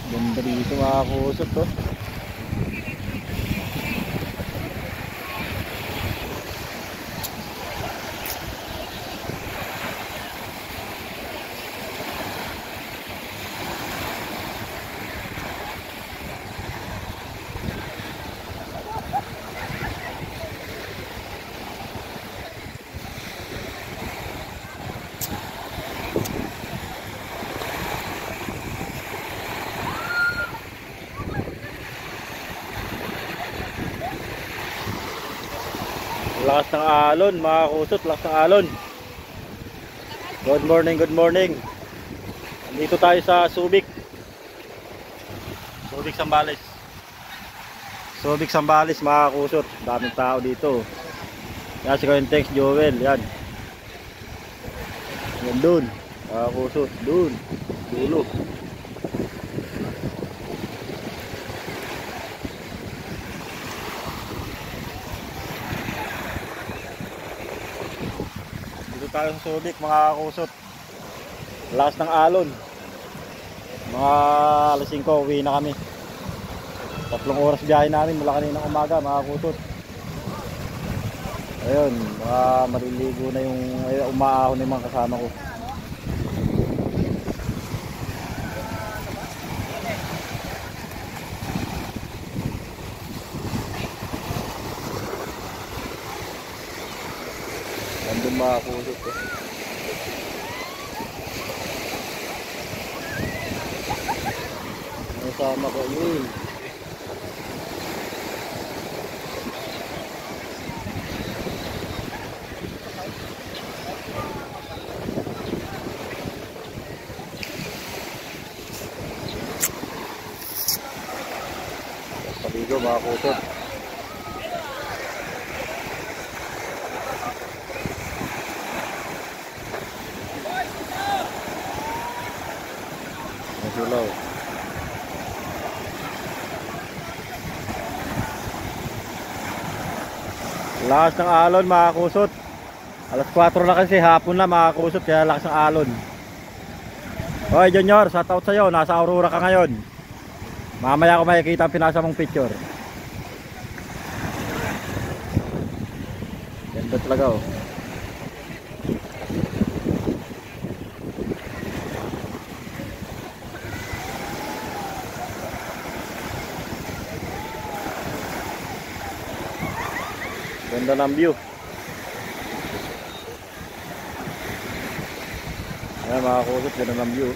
Ganda dito mga kusot to. Lakas ng alon mga kusot, lakas ng alon. Good morning, good morning. Dito tayo sa Subic. Subic Zambales. Subic Zambales mga kusot. Daming tao dito. Yan si Cointex Joel, yan. Yan dun, mga kusot, dun. Dulo. Tayo sa Subic mga kusot. Lakas ng alon. Mga alas 5 uwi na kami. 3 oras biyahe namin mula kaninang umaga mga kusot. Ayun, mga maliligo na yung umaahon ng mga kasama ko. Nandun mga kusot eh. Nasama ko yun. Paligo mga kusot. Sulaw. Lakas ng alon mga kusot. Alas 4 na kasi hapon na mga kusot, kaya lakas ng alon. Hoy Junior, shout out sa'yo, nasa Aurora ka ngayon. Mamaya ko makikita ang pinasa mong picture. Ganda talaga oh. Ganda ng view. Ayan mga kusot, ganda ng view.